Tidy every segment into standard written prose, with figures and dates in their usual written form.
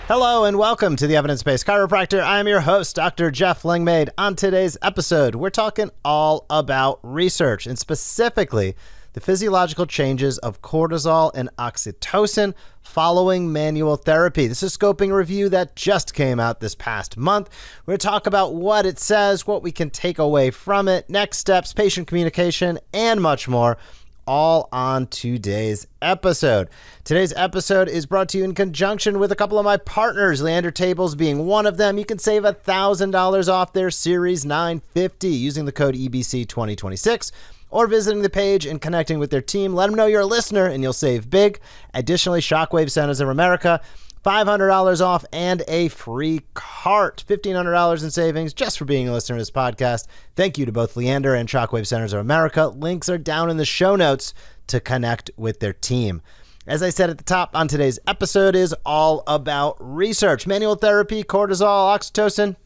Hello and welcome to the Evidence-Based Chiropractor. I am your host, Dr. Jeff Langmaid. On today's episode, we're talking all about research and specifically the physiological changes of cortisol and oxytocin following manual therapy. This is a scoping review that just came out this past month. We're going to talk about what it says, what we can take away from it, next steps, patient communication, and much more, all on today's episode. Today's episode is brought to you in conjunction with a couple of my partners, Leander Tables being one of them. You can save $1,000 off their Series 950 using the code EBC2026 or visiting the page and connecting with their team. Let them know you're a listener and you'll save big. Additionally, Shockwave Centers of America, $500 off and a free cart, $1,500 in savings just for being a listener to this podcast. Thank you to both Leander and Shockwave Centers of America. Links are down in the show notes to connect with their team. As I said at the top, on today's episode is all about research, manual therapy, cortisol, oxytocin,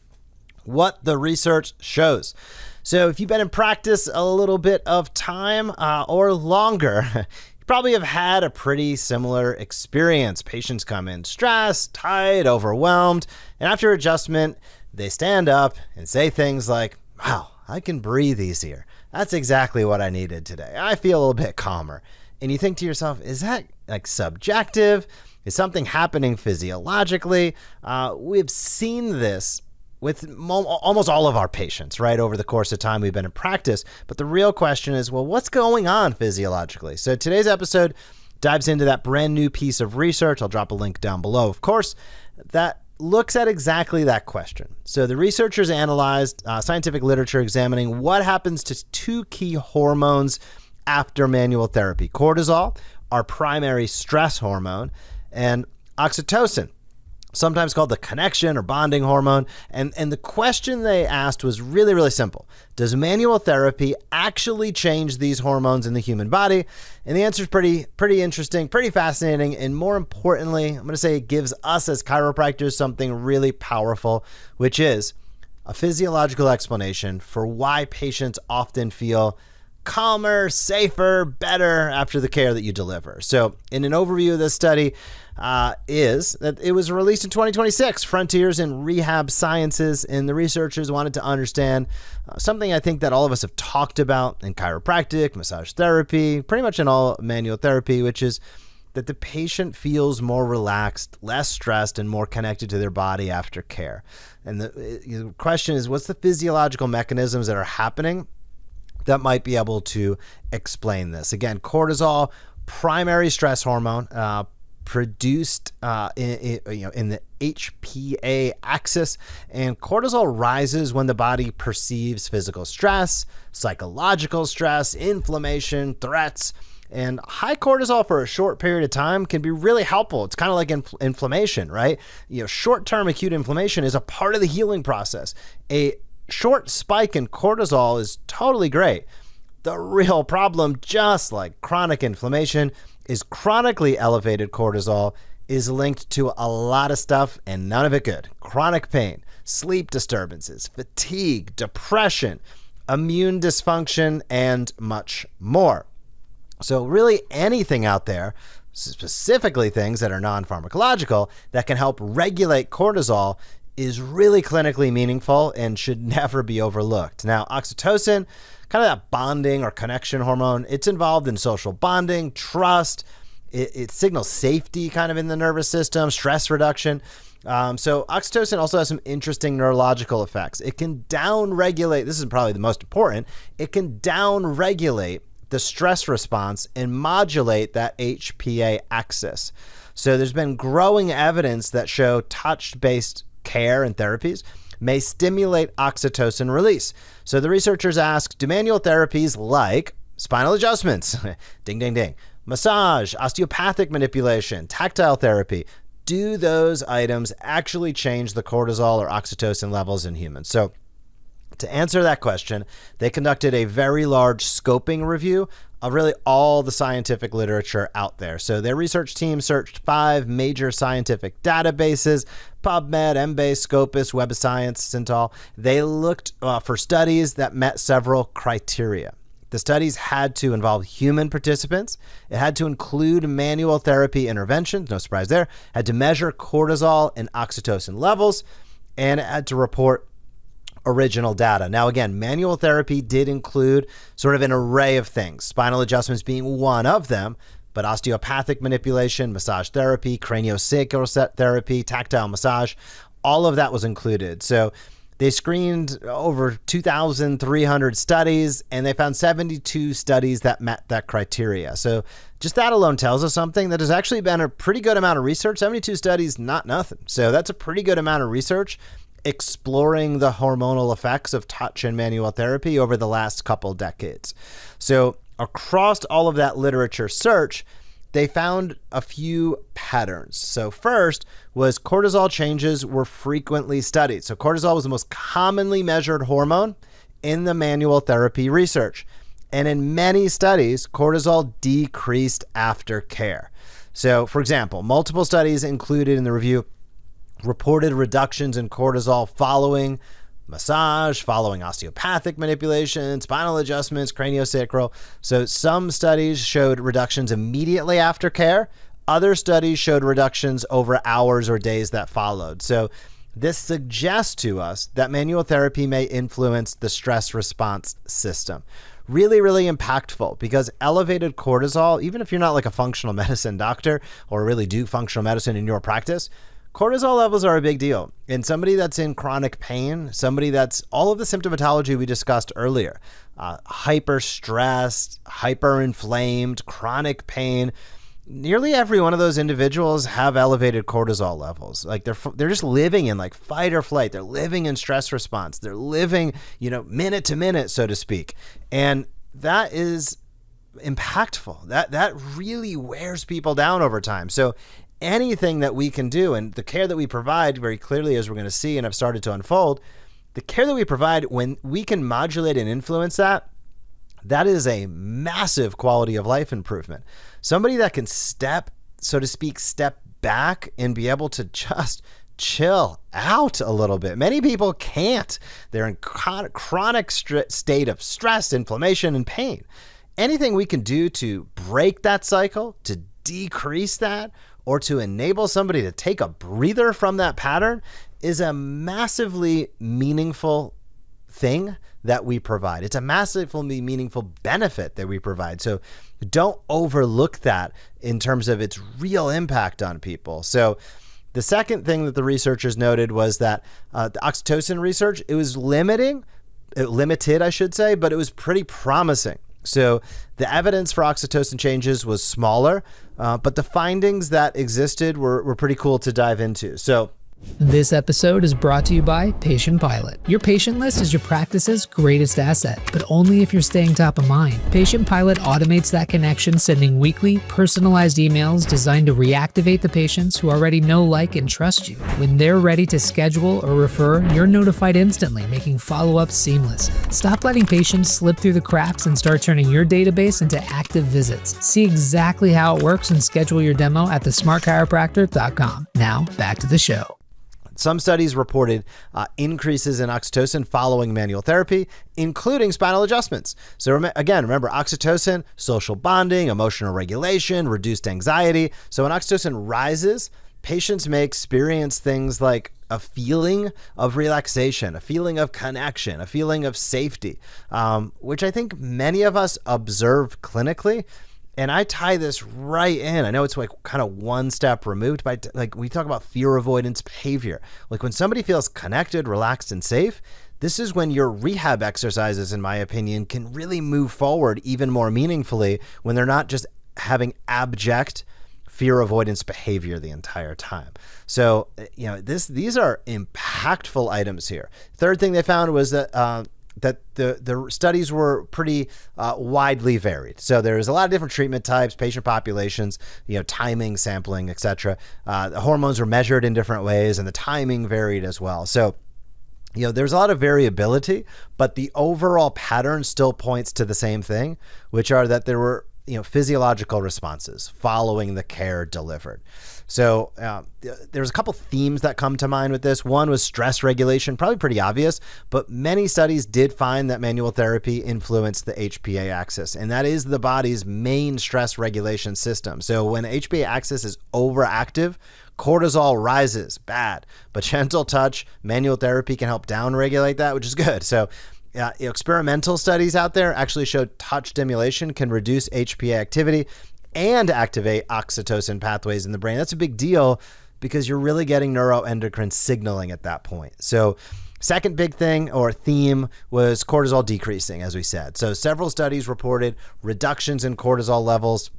what the research shows. So if you've been in practice a little bit of time or longer, you probably have had a pretty similar experience. Patients come in stressed, tired, overwhelmed, and after adjustment, they stand up and say things like, wow, I can breathe easier. That's exactly what I needed today. I feel a little bit calmer. And you think to yourself, is that like subjective? Is something happening physiologically? We've seen this with almost all of our patients, right, over the course of time we've been in practice. But the real question is, well, what's going on physiologically? So today's episode dives into that brand new piece of research. I'll drop a link down below, of course, that looks at exactly that question. So the researchers analyzed scientific literature examining what happens to two key hormones after manual therapy: cortisol, our primary stress hormone, and oxytocin, sometimes called the connection or bonding hormone. And the question they asked was really, really simple. Does manual therapy actually change these hormones in the human body? And the answer is pretty interesting, pretty fascinating. And more importantly, I'm going to say it gives us as chiropractors something really powerful, which is a physiological explanation for why patients often feel calmer, safer, better after the care that you deliver. So in an overview of this study, is that it was released in 2026, Frontiers in Rehab Sciences, and the researchers wanted to understand something I think that all of us have talked about in chiropractic, massage therapy, pretty much in all manual therapy, which is that the patient feels more relaxed, less stressed, and more connected to their body after care. And the question is, what's the physiological mechanisms that are happening that might be able to explain this? Again, cortisol, primary stress hormone, produced in the HPA axis, and cortisol rises when the body perceives physical stress, psychological stress, inflammation, threats. And high cortisol for a short period of time can be really helpful. It's kind of like inflammation, right? Short-term acute inflammation is a part of the healing process. A short spike in cortisol is totally great. The real problem, just like chronic inflammation, is chronically elevated cortisol is linked to a lot of stuff and none of it good. Chronic pain, sleep disturbances, fatigue, depression, immune dysfunction, and much more. So really anything out there, specifically things that are non-pharmacological, that can help regulate cortisol is really clinically meaningful and should never be overlooked. Now, oxytocin, kind of that bonding or connection hormone, it's involved in social bonding, trust. It signals safety kind of in the nervous system, stress reduction. So oxytocin also has some interesting neurological effects. It can down-regulate, this is probably the most important, it can down-regulate the stress response and modulate that HPA axis. So there's been growing evidence that show touch-based care and therapies may stimulate oxytocin release. So the researchers asked, do manual therapies like spinal adjustments, ding, ding, ding, massage, osteopathic manipulation, tactile therapy, do those items actually change the cortisol or oxytocin levels in humans? So to answer that question, they conducted a very large scoping review of really all the scientific literature out there. So their research team searched 5 major scientific databases: PubMed, Embase, Scopus, Web of Science, Centol. They looked for studies that met several criteria. The studies had to involve human participants. It had to include manual therapy interventions, no surprise there, had to measure cortisol and oxytocin levels, and it had to report original data. Now, again, manual therapy did include sort of an array of things, spinal adjustments being one of them, but osteopathic manipulation, massage therapy, craniosacral therapy, tactile massage, all of that was included. So they screened over 2,300 studies, and they found 72 studies that met that criteria. So just that alone tells us something, that has actually been a pretty good amount of research. 72 studies, not nothing. So that's a pretty good amount of research exploring the hormonal effects of touch and manual therapy over the last couple decades. So across all of that literature search, they found a few patterns. So first was cortisol changes were frequently studied. So cortisol was the most commonly measured hormone in the manual therapy research. And in many studies, cortisol decreased after care. So for example, multiple studies included in the review reported reductions in cortisol following massage, following osteopathic manipulation, spinal adjustments, craniosacral. So some studies showed reductions immediately after care. Other studies showed reductions over hours or days that followed. So this suggests to us that manual therapy may influence the stress response system. Really, really impactful, because elevated cortisol, even if you're not like a functional medicine doctor or really do functional medicine in your practice, cortisol levels are a big deal. And somebody that's in chronic pain, somebody that's all of the symptomatology we discussed earlier, hyper stressed, hyper inflamed, chronic pain, nearly every one of those individuals have elevated cortisol levels. Like they're just living in like fight or flight. They're living in stress response. They're living, minute to minute, so to speak. And that is impactful. That really wears people down over time. So anything that we can do, and the care that we provide very clearly, as we're going to see and have started to unfold, the care that we provide, when we can modulate and influence that is a massive quality of life improvement. Somebody that can step back and be able to just chill out a little bit. Many people can't. They're in chronic state of stress, inflammation, and pain. Anything we can do to break that cycle, to decrease that, or to enable somebody to take a breather from that pattern is a massively meaningful thing that we provide. It's a massively meaningful benefit that we provide. So don't overlook that in terms of its real impact on people. So the second thing that the researchers noted was that the oxytocin research, it was limited, I should say, but it was pretty promising. So the evidence for oxytocin changes was smaller, but the findings that existed were pretty cool to dive into. So this episode is brought to you by Patient Pilot. Your patient list is your practice's greatest asset, but only if you're staying top of mind. Patient Pilot automates that connection, sending weekly, personalized emails designed to reactivate the patients who already know, like, and trust you. When they're ready to schedule or refer, you're notified instantly, making follow-ups seamless. Stop letting patients slip through the cracks and start turning your database into active visits. See exactly how it works and schedule your demo at thesmartchiropractor.com. Now, back to the show. Some studies reported increases in oxytocin following manual therapy, including spinal adjustments. So remember, oxytocin, social bonding, emotional regulation, reduced anxiety. So when oxytocin rises, patients may experience things like a feeling of relaxation, a feeling of connection, a feeling of safety, which I think many of us observe clinically. And I tie this right in. I know it's like kind of one step removed, but like we talk about fear avoidance behavior. Like when somebody feels connected, relaxed, and safe, this is when your rehab exercises, in my opinion, can really move forward even more meaningfully when they're not just having abject fear avoidance behavior the entire time. So, these are impactful items here. Third thing they found was that the studies were pretty widely varied. So there's a lot of different treatment types, patient populations, timing, sampling, etc. The hormones were measured in different ways, and the timing varied as well. So there's a lot of variability, but the overall pattern still points to the same thing, which are that there were physiological responses following the care delivered. So there's a couple themes that come to mind with this. One was stress regulation, probably pretty obvious, but many studies did find that manual therapy influenced the HPA axis, and that is the body's main stress regulation system. So when HPA axis is overactive, cortisol rises, bad, but gentle touch, manual therapy can help downregulate that, which is good. So experimental studies out there actually showed touch stimulation can reduce HPA activity and activate oxytocin pathways in the brain. That's a big deal because you're really getting neuroendocrine signaling at that point. So second big thing or theme was cortisol decreasing, as we said. So several studies reported reductions in cortisol levels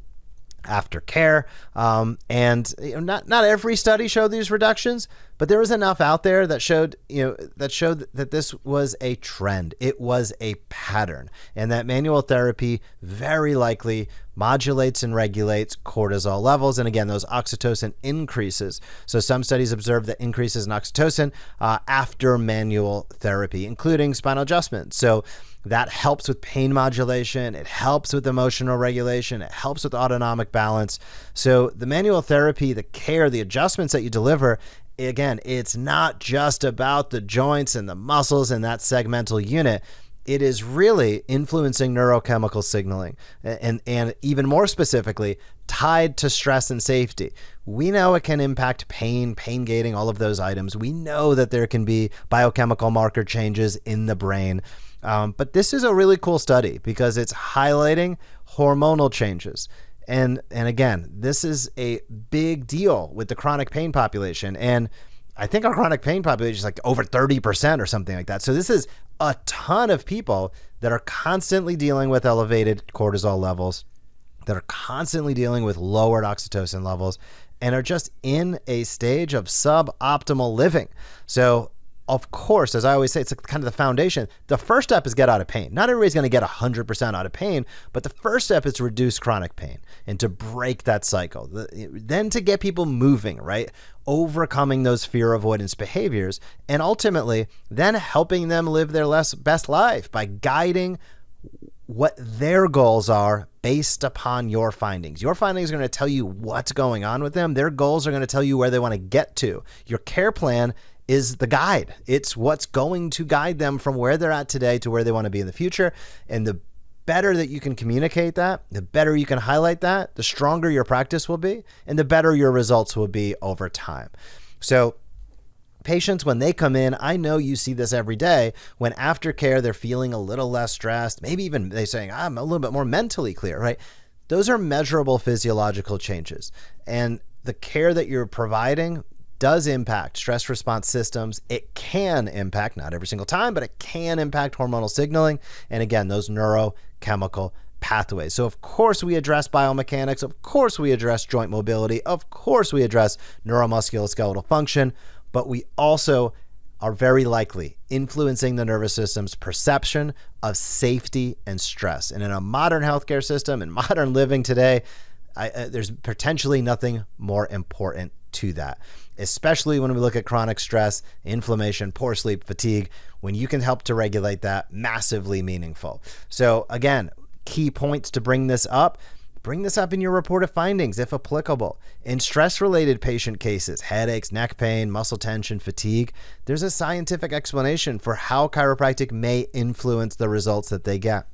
after care. And not every study showed these reductions, but there was enough out there that showed that this was a trend. It was a pattern, and that manual therapy very likely modulates and regulates cortisol levels. And again, those oxytocin increases. So some studies observed that increases in oxytocin after manual therapy, including spinal adjustment. So that helps with pain modulation. It helps with emotional regulation. It helps with autonomic balance. So the manual therapy, the care, the adjustments that you deliver, again, it's not just about the joints and the muscles and that segmental unit. It is really influencing neurochemical signaling and even more specifically tied to stress and safety. We know it can impact pain gating, all of those items. We know that there can be biochemical marker changes in the brain. But this is a really cool study because it's highlighting hormonal changes. And again, this is a big deal with the chronic pain population. And I think our chronic pain population is like over 30% or something like that. So this is a ton of people that are constantly dealing with elevated cortisol levels, that are constantly dealing with lowered oxytocin levels, and are just in a stage of suboptimal living. So of course, as I always say, it's kind of the foundation. The first step is get out of pain. Not everybody's going to get 100% out of pain, but the first step is to reduce chronic pain and to break that cycle. Then to get people moving, right? Overcoming those fear avoidance behaviors, and ultimately then helping them live their best life by guiding what their goals are based upon your findings. Your findings are going to tell you what's going on with them. Their goals are going to tell you where they want to get to. Your care plan is the guide. It's what's going to guide them from where they're at today to where they want to be in the future. And the better that you can communicate that, the better you can highlight that, the stronger your practice will be, and the better your results will be over time. So patients, when they come in, I know you see this every day, when after care they're feeling a little less stressed, maybe even they're saying, I'm a little bit more mentally clear, right? Those are measurable physiological changes. And the care that you're providing does impact stress response systems. It can impact, not every single time, but it can impact hormonal signaling. And again, those neurochemical pathways. So of course we address biomechanics. Of course we address joint mobility. Of course we address neuromusculoskeletal function, but we also are very likely influencing the nervous system's perception of safety and stress. And in a modern healthcare system and modern living today, there's potentially nothing more important to that, especially when we look at chronic stress, inflammation, poor sleep, fatigue. When you can help to regulate that, massively meaningful. So again, key points to bring this up in your reported findings if applicable. In stress-related patient cases, headaches, neck pain, muscle tension, fatigue, there's a scientific explanation for how chiropractic may influence the results that they get.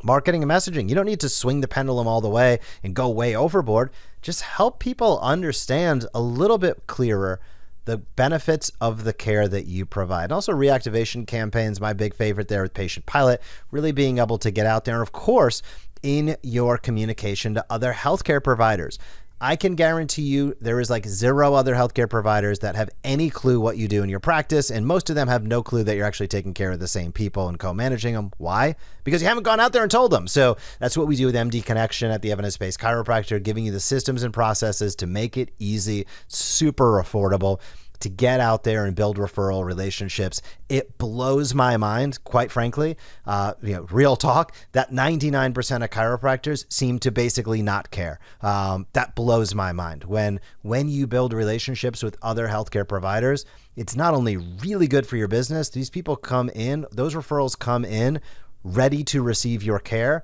Marketing and messaging, you don't need to swing the pendulum all the way and go way overboard. Just help people understand a little bit clearer the benefits of the care that you provide. Also, reactivation campaigns, my big favorite there with Patient Pilot, really being able to get out there. And of course, in your communication to other healthcare providers. I can guarantee you there is like zero other healthcare providers that have any clue what you do in your practice, and most of them have no clue that you're actually taking care of the same people and co-managing them. Why? Because you haven't gone out there and told them. So that's what we do with MD Connection at the Evidence-Based Chiropractor, giving you the systems and processes to make it easy, super affordable, to get out there and build referral relationships. It blows my mind, quite frankly, real talk, that 99% of chiropractors seem to basically not care. That blows my mind. When you build relationships with other healthcare providers, it's not only really good for your business, these people come in, those referrals come in ready to receive your care.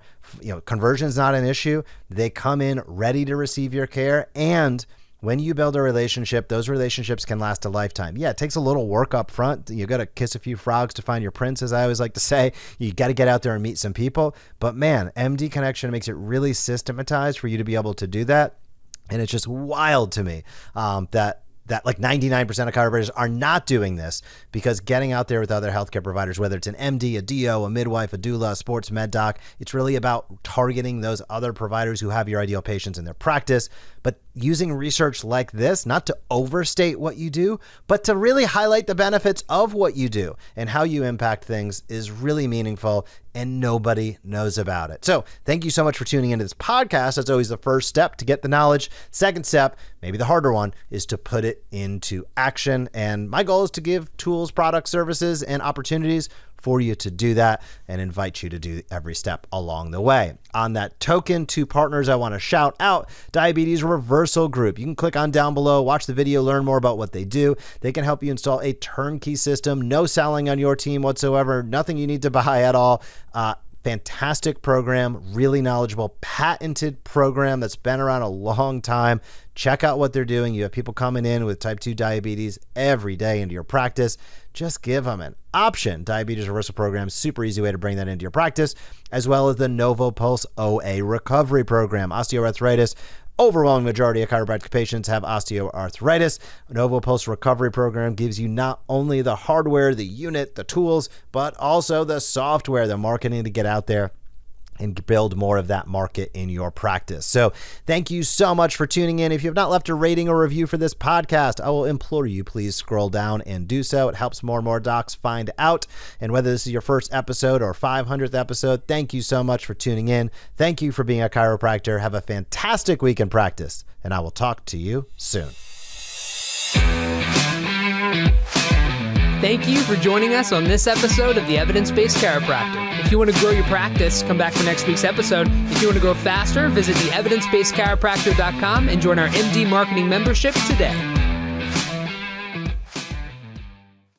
Conversion's not an issue. They come in ready to receive your care, and when you build a relationship, those relationships can last a lifetime. Yeah, it takes a little work up front. You got to kiss a few frogs to find your prince, as I always like to say. You got to get out there and meet some people. But man, MD Connection makes it really systematized for you to be able to do that. And it's just wild to me that like 99% of chiropractors are not doing this, because getting out there with other healthcare providers, whether it's an MD, a DO, a midwife, a doula, a sports med doc, it's really about targeting those other providers who have your ideal patients in their practice. But using research like this, not to overstate what you do, but to really highlight the benefits of what you do and how you impact things is really meaningful, and nobody knows about it. So thank you so much for tuning into this podcast. That's always the first step to get the knowledge. Second step, maybe the harder one, is to put it into action. And my goal is to give tools, products, services, and opportunities for you to do that, and invite you to do every step along the way. On that token, 2 partners I want to shout out: Diabetes Reversal Group. You can click on down below, watch the video, learn more about what they do. They can help you install a turnkey system, no selling on your team whatsoever, nothing you need to buy at all. Fantastic program, really knowledgeable, patented program that's been around a long time. Check out what they're doing. You have people coming in with type 2 diabetes every day into your practice. Just give them an option. Diabetes Reversal Program, super easy way to bring that into your practice, as well as the Novo Pulse OA Recovery Program. Osteoarthritis. Overwhelming majority of chiropractic patients have osteoarthritis. Novo Pulse Recovery Program gives you not only the hardware, the unit, the tools, but also the software, the marketing to get out there and build more of that market in your practice. So thank you so much for tuning in. If you have not left a rating or review for this podcast, I will implore you, please scroll down and do so. It helps more and more docs find out. And whether this is your first episode or 500th episode, thank you so much for tuning in. Thank you for being a chiropractor. Have a fantastic week in practice, and I will talk to you soon. Thank you for joining us on this episode of the Evidence-Based Chiropractor. If you want to grow your practice, come back for next week's episode. If you want to grow faster, visit the evidencebasedchiropractor.com and join our MD Marketing membership today.